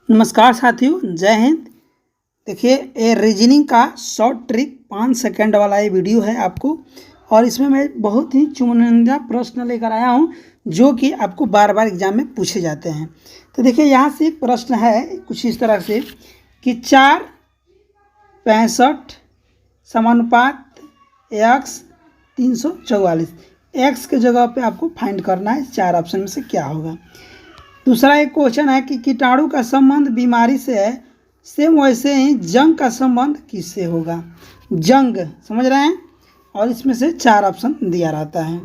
नमस्कार साथियों, जय हिंद। देखिए, ये रीजनिंग का शॉर्ट ट्रिक 5 सेकंड वाला ये वीडियो है आपको, और इसमें मैं बहुत ही चुनिंदा प्रश्न लेकर आया हूँ जो कि आपको बार बार एग्जाम में पूछे जाते हैं। तो देखिए, यहाँ से एक प्रश्न है कुछ इस तरह से कि 4/65 समानुपात x 344, x के जगह पे आपको फाइंड करना है 4 ऑप्शन में से क्या होगा। दूसरा एक क्वेश्चन है कि कीटाणु का संबंध बीमारी से है, सेम वैसे ही जंग का संबंध किससे होगा। जंग समझ रहे हैं, और इसमें से 4 ऑप्शन दिया रहता है।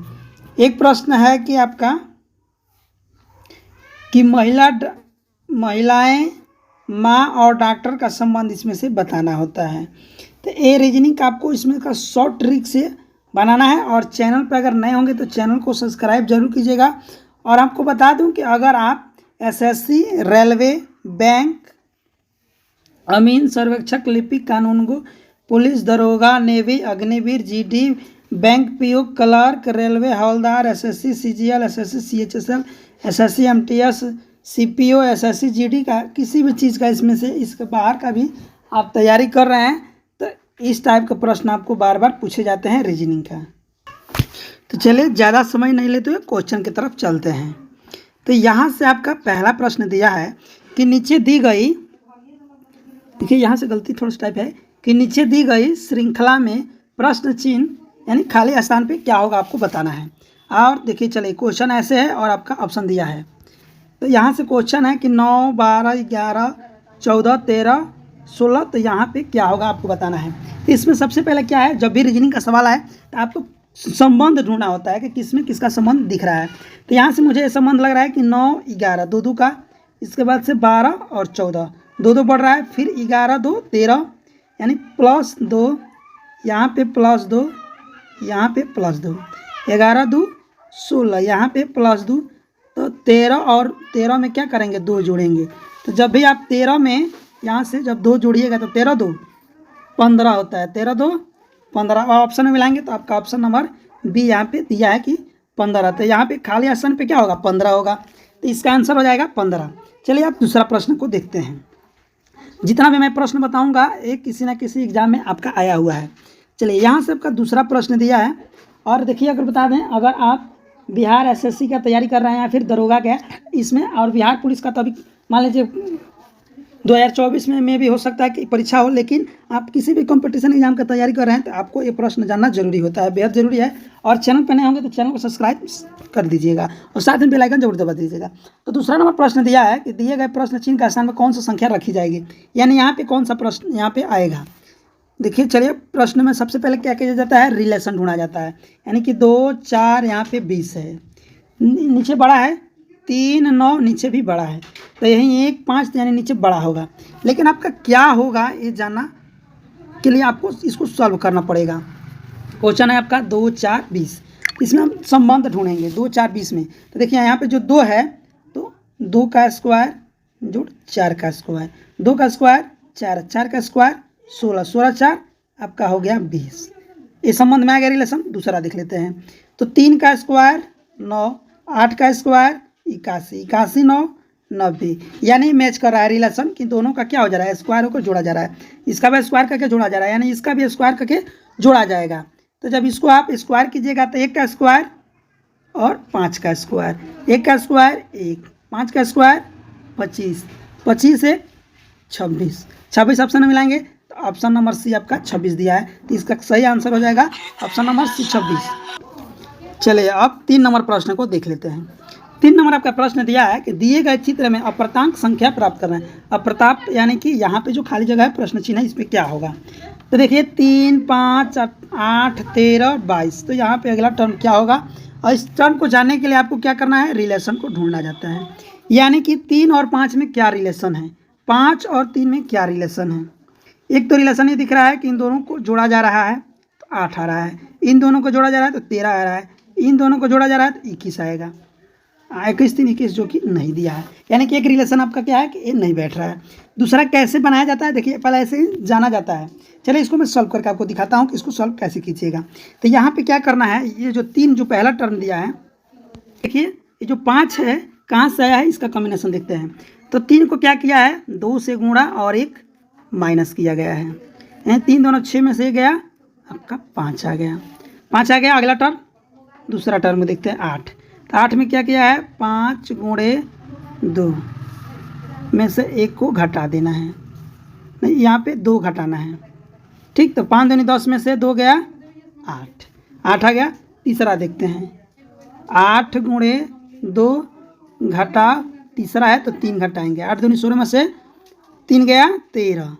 एक प्रश्न है कि आपका कि महिलाएं माँ और डॉक्टर का संबंध इसमें से बताना होता है। तो ये रीजनिंग का आपको इसमें का शॉर्ट ट्रिक से बनाना है, और चैनल पर अगर नए होंगे तो चैनल को सब्सक्राइब जरूर कीजिएगा। और आपको बता दूं कि अगर आप एसएससी, रेलवे, बैंक, अमीन, सर्वेक्षक, लिपिक, कानूनगो, पुलिस, दरोगा, navy, Agniveer, GD, bank PO, clerk, railway हवलदार, SSC CGL, SSC CHSL, SSC MTS, CPO, SSC GD का किसी भी चीज़ का इसमें से इसके बाहर का भी आप तैयारी कर रहे हैं तो इस टाइप का प्रश्न आपको बार बार पूछे जाते हैं रीजनिंग का। तो चलिए, ज़्यादा समय नहीं लेते हुए क्वेश्चन की तरफ चलते हैं। तो यहाँ से आपका पहला प्रश्न दिया है कि नीचे दी गई, देखिए यहाँ से गलती थोड़ा सा टाइप है कि नीचे दी गई श्रृंखला में प्रश्न चिन्ह यानी खाली स्थान पे क्या होगा आपको बताना है। और देखिए, चलिए क्वेश्चन ऐसे है और आपका ऑप्शन दिया है। तो यहाँ से क्वेश्चन है कि 9, 12, 11, 14, 13, 16, तो यहाँ पे क्या होगा आपको बताना है। तो इसमें सबसे पहले क्या है, जब भी रीजनिंग का सवाल है तो आपको संबंध ढूंढना होता है कि किसमें किसका संबंध दिख रहा है। तो यहाँ से मुझे संबंध लग रहा है कि 9, 11, 2 का, इसके बाद से 12 और 14, 2 बढ़ रहा है, फिर 11, 2, 13, यानी +2, यहाँ पे +2, यहाँ पे +2, 11, 2, 16, यहाँ पे +2, तो 13 और 13 में क्या करेंगे, 2 जोड़ेंगे। तो जब भी आप 13 में यहाँ से जब 2 जोड़िएगा तो 13, 2, 15 होता है, 13, 2, 15 ऑप्शन में मिलाएंगे तो आपका ऑप्शन नंबर बी यहाँ पे दिया है कि 15। तो यहाँ पे खाली स्थान पे क्या होगा, 15 होगा, तो इसका आंसर हो जाएगा 15। चलिए, आप दूसरा प्रश्न को देखते हैं। जितना भी मैं प्रश्न बताऊंगा एक किसी ना किसी एग्जाम में आपका आया हुआ है। चलिए, यहाँ से आपका दूसरा प्रश्न दिया है, और देखिए अगर बता दें, अगर आप बिहार एसएससी का तैयारी कर रहे हैं या फिर दरोगा का इसमें, और बिहार पुलिस का तो अभी मान लीजिए 2024 में भी हो सकता है कि परीक्षा हो, लेकिन आप किसी भी कंपटीशन एग्जाम का तैयारी कर रहे हैं तो आपको ये प्रश्न जानना जरूरी होता है, बेहद जरूरी है। और चैनल पर नए होंगे तो चैनल को सब्सक्राइब कर दीजिएगा और साथ में बेल आइकन जरूर दबा दीजिएगा। तो दूसरा नंबर प्रश्न दिया है कि दिए गए प्रश्न चिन्ह का स्थान में कौन सा संख्या रखी जाएगी, यानी यहाँ पे कौन सा प्रश्न यहाँ पे आएगा। देखिए, चलिए प्रश्न में सबसे पहले क्या किया जाता है, रिलेशन ढूंढा जाता है, यानी कि 2, 4, यहाँ पे 20 है, नीचे बड़ा है, 3, 9 नीचे भी बड़ा है, तो यही 1, 5 यानी नीचे बड़ा होगा। लेकिन आपका क्या होगा ये जानना के लिए आपको इसको सॉल्व करना पड़ेगा। क्वेश्चन है आपका 2, 4, 20, इसमें हम संबंध ढूंढेंगे 2, 4, 20 में। तो देखिए यहाँ पे जो 2 है तो 2 का स्क्वायर जोड़ 4 का स्क्वायर, 2 का स्क्वायर 4, 4 का स्क्वायर 16, 16, 4 आपका हो गया 20। ये संबंध में आ गया रिलेशन। दूसरा देख लेते हैं। तो 3 का स्क्वायर 9, 8 का स्क्वायर 81, 81, 9, 90, यानी मैच कर रहा है रिलेशन कि दोनों का क्या हो जा रहा है, स्क्वायर को जोड़ा जा रहा है। इसका भी स्क्वायर करके जोड़ा जा रहा है, यानी इसका भी स्क्वायर करके जोड़ा जाएगा। तो जब इसको आप स्क्वायर कीजिएगा तो 1 का स्क्वायर और 5 का स्क्वायर, 1 का स्क्वायर 1, 5 का स्क्वायर 25, 25 से 26, 26 ऑप्शन में मिलाएंगे तो ऑप्शन नंबर सी आपका 26 दिया है, तो इसका सही आंसर हो जाएगा ऑप्शन नंबर सी 26। चलिए, अब 3 नंबर प्रश्न को देख लेते हैं। 3 नंबर आपका प्रश्न दिया है कि दिए गए चित्र में अप्राप्तांक संख्या प्राप्त करना है। अप्राप्त यानी कि यहाँ पे जो खाली जगह है प्रश्न चिन्ह है, इस पर क्या होगा। तो देखिए 3, 5, 8, 13, 22, तो यहाँ पे अगला टर्म क्या होगा, और इस टर्म को जानने के लिए आपको क्या करना है, रिलेशन को ढूंढना जाता है। यानी कि 3 और 5 में क्या रिलेशन है, 5 और 3 में क्या रिलेशन है। एक तो रिलेशन ये दिख रहा है कि इन दोनों को जोड़ा जा रहा है तो 8 आ रहा है, इन दोनों को जोड़ा जा रहा है तो 13 आ रहा है, इन दोनों को जोड़ा जा रहा है तो 21 आएगा, 21, 3, 21 जो कि नहीं दिया है, यानी कि एक रिलेशन आपका क्या है कि ये नहीं बैठ रहा है। दूसरा कैसे बनाया जाता है, देखिए पहले ऐसे ही जाना जाता है। चलिए इसको मैं सॉल्व करके आपको दिखाता हूँ कि इसको सॉल्व कैसे कीजिएगा। तो यहाँ पे क्या करना है, ये जो 3 जो पहला टर्म दिया है, देखिए ये जो 5 है कहाँ से आया है, इसका कॉम्बिनेशन देखते हैं। तो 3 को क्या किया है, 2 से गुणा और 1 माइनस किया गया है। यानी 3 दूना 6 में से गया आपका 5 आ गया। 5 आ गया। अगला टर्म, दूसरा टर्म देखते हैं 8। तो 8 में क्या किया है, 5 गुणे 2 में से 1 को घटा देना है, नहीं यहाँ पे 2 घटाना है। ठीक, तो 5 दूनी 10 में से 2 गया 8, 8 आ गया। तीसरा देखते हैं, 8 गुणे 2 घटा तीसरा है तो 3 घटाएंगे। 8 दूनी 16 में से 3 गया 13।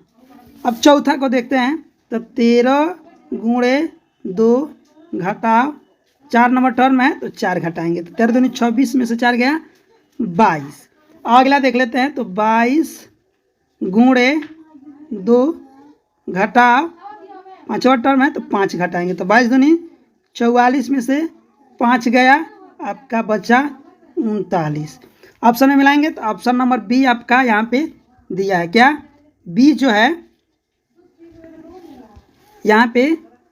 अब चौथा को देखते हैं, तो 13 गुणे 2 घटा 4 नंबर टर्म है तो 4 घटाएंगे। तो 13 दूनी 26 में से 4 गया 22। अगला देख लेते हैं, तो 22 गुणे 2 घटा 5वां टर्म है तो 5 घटाएंगे। तो 22 दूनी 44 में से 5 गया, आपका बचा 39। ऑप्शन में मिलाएंगे तो ऑप्शन नंबर बी आपका यहाँ पे दिया है। क्या, बी जो है यहाँ पे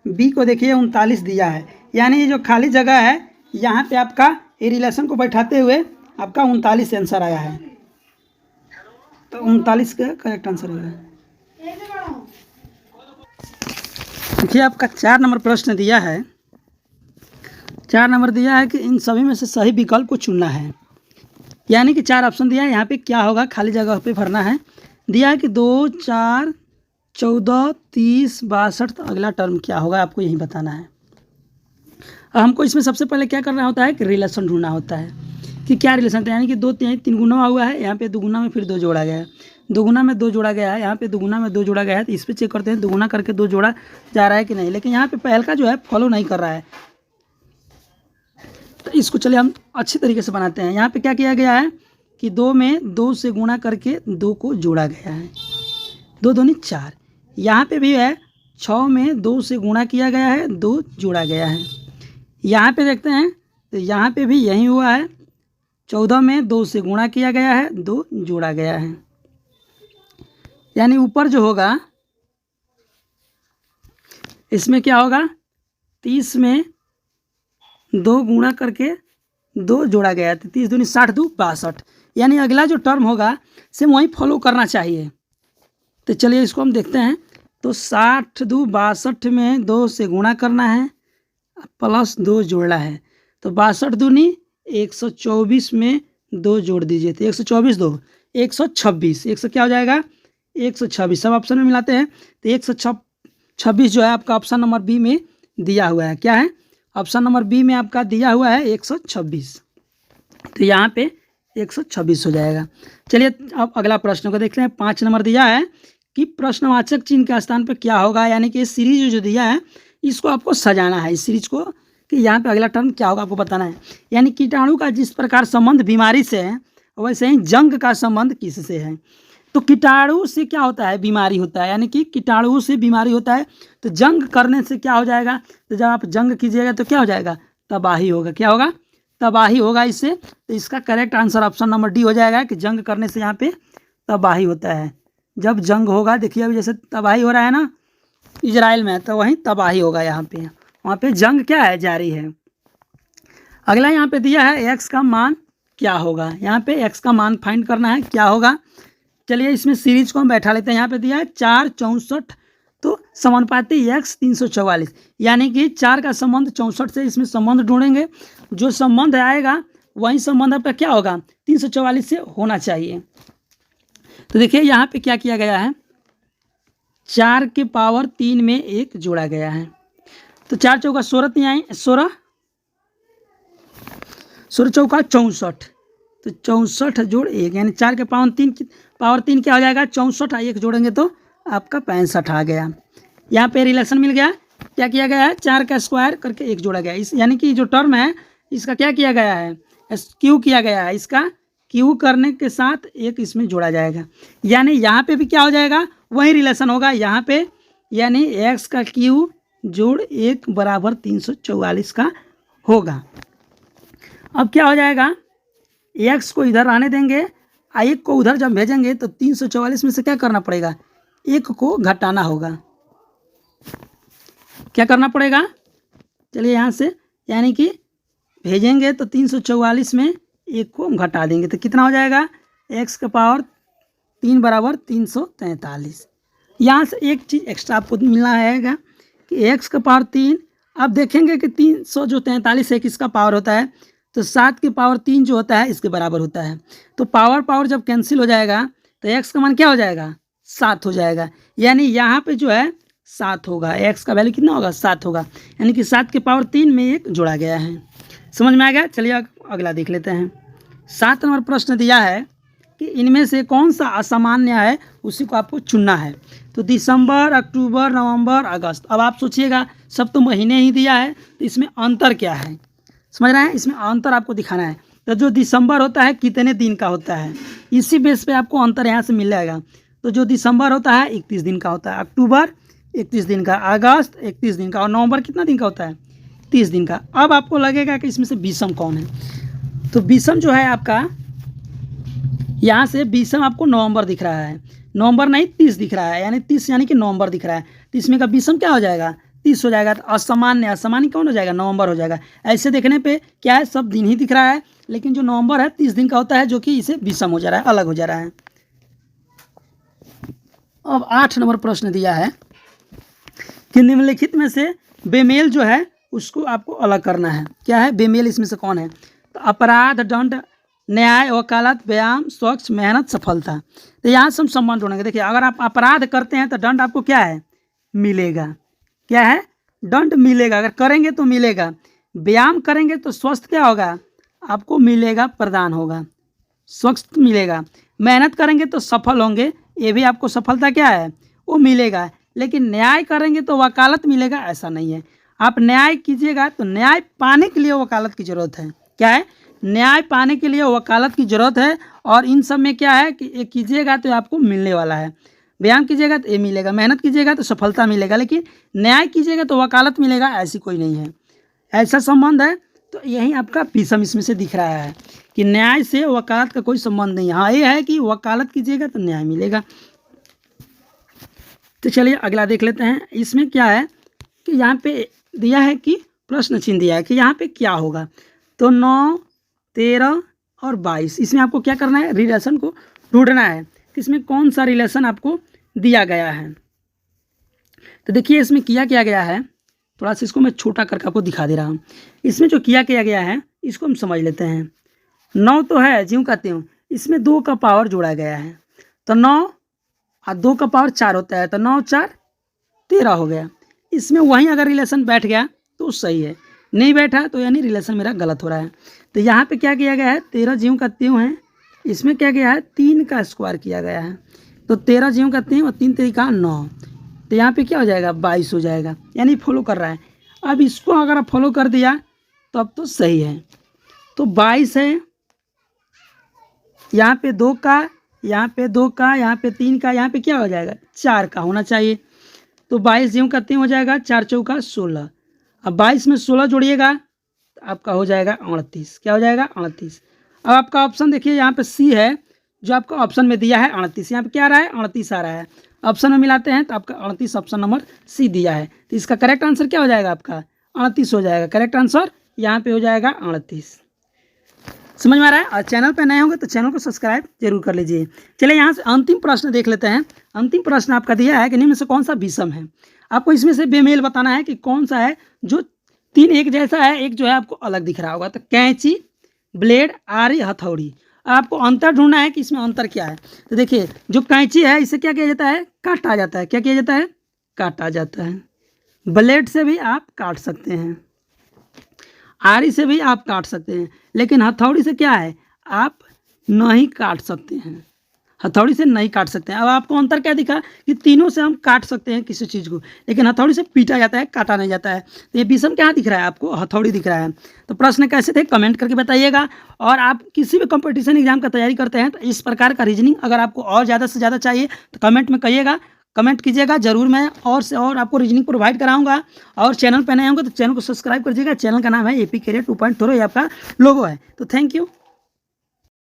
बी को देखिए 39 दिया है। यानी ये जो खाली जगह है यहाँ पे आपका ये रिलेशन को बैठाते हुए आपका 39 आंसर आया है। तो 39 का करेक्ट आंसर होगा। देखिए आपका 4 नंबर प्रश्न दिया है। 4 नंबर दिया है कि इन सभी में से सही विकल्प को चुनना है। यानी कि 4 ऑप्शन दिया है, यहाँ पे क्या होगा, खाली जगह पे भरना है। दिया है कि 2, 4, 14, 30, 62। तो अगला टर्म क्या होगा आपको यही बताना है। अब हमको इसमें सबसे पहले क्या करना होता है कि रिलेशन ढूंढना होता है कि क्या रिलेशन था। यानी कि 2 3 गुना हुआ है, यहाँ पे 2 गुना में फिर 2 जोड़ा गया है, 2 गुना में 2 जोड़ा गया है, यहाँ पे 2 गुना में 2 जोड़ा गया है। तो इस पर चेक करते हैं 2 गुना करके 2 जोड़ा जा रहा है कि नहीं। लेकिन यहाँ पे पहल का जो है फॉलो नहीं कर रहा है, तो इसको चलिए हम अच्छी तरीके से बनाते हैं। यहाँ पे क्या किया गया है कि 2 में 2 से गुणा करके 2 को जोड़ा गया है, 2 दूनी 4। यहाँ पे भी है 6 में 2 से गुणा किया गया है, 2 जोड़ा गया है। यहाँ पे देखते हैं तो यहाँ पे भी यही हुआ है, 14 में 2 से गुणा किया गया है, 2 जोड़ा गया है। यानी ऊपर जो होगा इसमें क्या होगा, 30 में 2 गुणा करके 2 जोड़ा गया है। 30 दूनी 60, 2 62। यानी अगला जो टर्म होगा सेम वही फॉलो करना चाहिए। तो चलिए इसको हम देखते हैं। तो 60 2 62 में 2 से गुणा करना है प्लस 2 जोड़ना है। तो 62 दूनी 124 में 2 जोड़ दीजिए, तो 124 2 126। 100 क्या हो जाएगा 126। सब ऑप्शन में मिलाते हैं तो 126 जो है आपका ऑप्शन नंबर बी में दिया हुआ है। क्या है, ऑप्शन नंबर बी में आपका दिया हुआ है 126। तो यहाँ पे 126 हो जाएगा। चलिए अब अगला प्रश्न को देखते हैं। 5 नंबर दिया है कि प्रश्नवाचक चिन्ह के स्थान पर क्या होगा। यानी कि सीरीज जो दिया है इसको आपको सजाना है, इस सीरीज को कि यहाँ पे अगला टर्म क्या होगा आपको बताना है। यानी कीटाणु का जिस प्रकार संबंध बीमारी से है वैसे ही जंग का संबंध किससे है। तो कीटाणु से क्या होता है, बीमारी होता है। यानी कि कीटाणु से बीमारी होता है, तो जंग करने से क्या हो जाएगा, तो जब आप जंग कीजिएगा तो क्या हो जाएगा, तबाही होगा। क्या होगा, तबाही होगा इससे। तो इसका correct answer option number D हो जाएगा कि जंग करने से यहाँ पे तबाही होता है। जब जंग होगा, देखिए अभी जैसे तबाही हो रहा है ना इजराइल में, तो वहीं तबाही होगा। यहाँ पे वहाँ पे जंग क्या है, जारी है। अगला यहाँ पे दिया है एक्स का मान क्या होगा। यहाँ पे एक्स का मान फाइंड करना है, क्या होगा। चलिए इसमें सीरीज को हम बैठा लेते हैं। यहाँ पे दिया है 4 64, तो समानुपाती एक्स 344। यानी कि 4 का संबंध 64 से इसमें संबंध ढूंढेंगे। जो संबंध आएगा वही संबंध आपका क्या होगा, 344 से होना चाहिए। तो देखिए यहाँ पे क्या किया गया है, 4 के पावर 3 में 1 जोड़ा गया है। तो 4 चौका 16 नहीं आए, 16 चौका 64। तो 64 जोड़ 1 यानी 4 के पावर 3 क्या हो जाएगा 64। 1 जोड़ेंगे तो आपका 65 आ गया। यहाँ पे रिलेशन मिल गया। क्या किया गया है, 4 का स्क्वायर करके 1 जोड़ा गया। इस यानी कि जो टर्म है इसका क्या किया गया है, क्यू किया गया है। इसका क्यू करने के साथ 1 इसमें जोड़ा जाएगा। यानी यहाँ पे भी क्या हो जाएगा, वही रिलेशन होगा यहाँ पे। यानी x का क्यू जोड़ 1 बराबर 344 का होगा। अब क्या हो जाएगा, x को इधर आने देंगे, 1 को उधर जब भेजेंगे तो 344 में से क्या करना पड़ेगा, 1 को घटाना होगा। क्या करना पड़ेगा, चलिए यहाँ से, यानी कि भेजेंगे तो 344 में 1 को हम घटा देंगे तो कितना हो जाएगा, x का पावर 3 बराबर 343। यहाँ से एक चीज़ एक्स्ट्रा आपको मिलना है कि x का पावर 3। आप देखेंगे कि 343 है किसका पावर होता है, तो 7 के पावर 3 जो होता है इसके बराबर होता है। तो पावर पावर जब कैंसिल हो जाएगा तो x का मान क्या हो जाएगा, 7 हो जाएगा। यानी यहाँ पे जो है 7 होगा, x का वैल्यू कितना होगा, 7 होगा। यानी कि 7 के पावर 3 में एक जोड़ा गया है। समझ में आ गया। चलिए अगला देख लेते हैं। 7 नंबर प्रश्न दिया है कि इनमें से कौन सा असामान्य है, उसी को आपको चुनना है। तो दिसंबर, अक्टूबर, नवंबर, अगस्त। अब आप सोचिएगा सब तो महीने ही दिया है, तो इसमें अंतर क्या है, समझ रहे हैं। इसमें अंतर आपको दिखाना है। तो जो दिसंबर होता है कितने दिन का होता है, इसी बेस पे आपको अंतर यहाँ से मिल जाएगा। तो जो दिसंबर होता है 31 दिन का होता है, अक्टूबर 31 दिन का, अगस्त 31 दिन का, और नवंबर कितना दिन का होता है, 30 दिन का। अब आपको लगेगा कि इसमें से बीसम कौन है। तो बीसम जो है आपका, यहाँ से बीसम आपको नवंबर दिख रहा है, नवंबर नहीं 30 दिख रहा है, यानी 30 यानी कि नवंबर दिख रहा है। तो इसमें का बीसम क्या हो जाएगा, 30 हो जाएगा। तो असामान्य, असामान्य कौन हो जाएगा, नवंबर हो जाएगा। ऐसे देखने पे क्या है, सब दिन ही दिख रहा है, लेकिन जो नवंबर है 30 दिन का होता है, जो कि इसे बीसम हो जा रहा है, अलग हो जा रहा है। अब 8 नंबर प्रश्न दिया है कि निम्नलिखित में से बेमेल जो है उसको आपको अलग करना है। क्या है बेमेल, इसमें से कौन है। तो अपराध, दंड, न्याय, वकालत, व्यायाम, स्वच्छ, मेहनत, सफलता। तो यहाँ से हम संबंध ढूंढेंगे। देखिए अगर आप अपराध करते हैं तो दंड आपको क्या है, मिलेगा। क्या है, दंड मिलेगा, अगर करेंगे तो मिलेगा। व्यायाम करेंगे तो स्वस्थ क्या होगा, आपको मिलेगा, प्रदान होगा, स्वस्थ मिलेगा। मेहनत करेंगे तो सफल होंगे, ये भी आपको सफलता क्या है, वो मिलेगा। लेकिन न्याय करेंगे तो वकालत मिलेगा, ऐसा नहीं है। आप न्याय कीजिएगा तो न्याय पाने के लिए वकालत की ज़रूरत है। क्या है, न्याय पाने के लिए वकालत की ज़रूरत है। और इन सब में क्या है कि ये कीजिएगा तो आपको मिलने वाला है। व्यायाम कीजिएगा तो ये मिलेगा, मेहनत कीजिएगा तो सफलता मिलेगा, लेकिन न्याय कीजिएगा तो वकालत मिलेगा, ऐसी कोई नहीं है। ऐसा संबंध है तो यही आपका बीसम इसमें से दिख रहा है कि न्याय से वकालत का कोई संबंध नहीं है। हाँ ये है कि वकालत कीजिएगा तो न्याय मिलेगा। तो चलिए अगला देख लेते हैं। इसमें क्या है कि यहाँ पे दिया है कि प्रश्न चिन्ह दिया है कि यहाँ पे क्या होगा। तो 9, 13 और 22, इसमें आपको क्या करना है, रिलेशन को ढूंढना है कि इसमें कौन सा रिलेशन आपको दिया गया है। तो देखिए इसमें किया गया है, थोड़ा सा इसको मैं छोटा करके आपको दिखा दे रहा हूँ। इसमें जो किया गया है इसको हम समझ लेते हैं। 9 तो है ज्यों का त्यों, इसमें 2 का पावर जोड़ा गया है। तो 9 और 2 का पावर 4 होता है, तो 9 4 13 हो गया। इसमें वहीं अगर रिलेशन बैठ गया तो सही है, नहीं बैठा तो यानी रिलेशन मेरा गलत हो रहा है। तो यहाँ पे क्या किया गया है, 13 ज्यों का त्यों है। इसमें क्या किया है, 3 का स्क्वायर किया गया है। तो 13 ज्यों का त्यों और 3 तरीका 9, तो यहाँ पे क्या हो जाएगा, 22 हो जाएगा। यानी फॉलो कर रहा है। अब इसको अगर आप फॉलो कर दिया तो अब तो सही है। तो 22 है, यहाँ पे 2 का, यहाँ पे 2 का, यहाँ पे 3 का, यहाँ पे क्या हो जाएगा, 4 का होना चाहिए। तो 22 ज्यों का त्यों हो जाएगा, 4 चौका 16। अब 22 में 16 जोड़िएगा तो आपका हो जाएगा 38। क्या हो जाएगा, 38। अब आपका ऑप्शन देखिए, यहाँ पे सी है जो आपका ऑप्शन में दिया है 38। यहाँ पे क्या आ रहा है, 38 आ रहा है। ऑप्शन में मिलाते हैं तो आपका 38 ऑप्शन नंबर सी दिया है। तो इसका करेक्ट आंसर क्या हो जाएगा, आपका 38 हो जाएगा। करेक्ट आंसर यहाँ पे हो जाएगा 38। समझ में आ रहा है। और चैनल पे नए होंगे तो चैनल को सब्सक्राइब जरूर कर लीजिए। चलिए यहाँ से अंतिम प्रश्न देख लेते हैं। अंतिम प्रश्न आपका दिया है कि निम्न में से कौन सा विषम है। आपको इसमें से बेमेल बताना है कि कौन सा है जो 3 एक जैसा है, एक जो है आपको अलग दिख रहा होगा। तो कैंची, ब्लेड, आरी, हथौड़ी। आपको अंतर ढूंढना है कि इसमें अंतर क्या है। तो देखिए जो कैंची है इसे क्या किया जाता है, काटा जाता है। क्या किया जाता है, काटा जाता है। ब्लेड से भी आप काट सकते हैं, आरी से भी आप काट सकते हैं, लेकिन हथौड़ी से क्या है, आप नहीं काट सकते हैं। हथौड़ी से नहीं काट सकते हैं। अब आपको अंतर क्या दिखा कि तीनों से हम काट सकते हैं किसी चीज़ को, लेकिन हथौड़ी से पीटा जाता है, काटा नहीं जाता है। तो ये विषम क्या दिख रहा है आपको, हथौड़ी दिख रहा है। तो प्रश्न कैसे थे कमेंट करके बताइएगा। और आप किसी भी कंपटीशन एग्जाम का तैयारी करते हैं तो इस प्रकार का रीजनिंग अगर आपको और ज़्यादा से ज़्यादा चाहिए तो कमेंट में कहिएगा, कमेंट कीजिएगा ज़रूर। मैं और से और आपको रीजनिंग प्रोवाइड कराऊंगा। और चैनल पर नए होंगे तो चैनल को सब्सक्राइब कर दीजिएगा। चैनल का नाम है AP Career 2.0, ये आपका लोगो है। तो थैंक यू।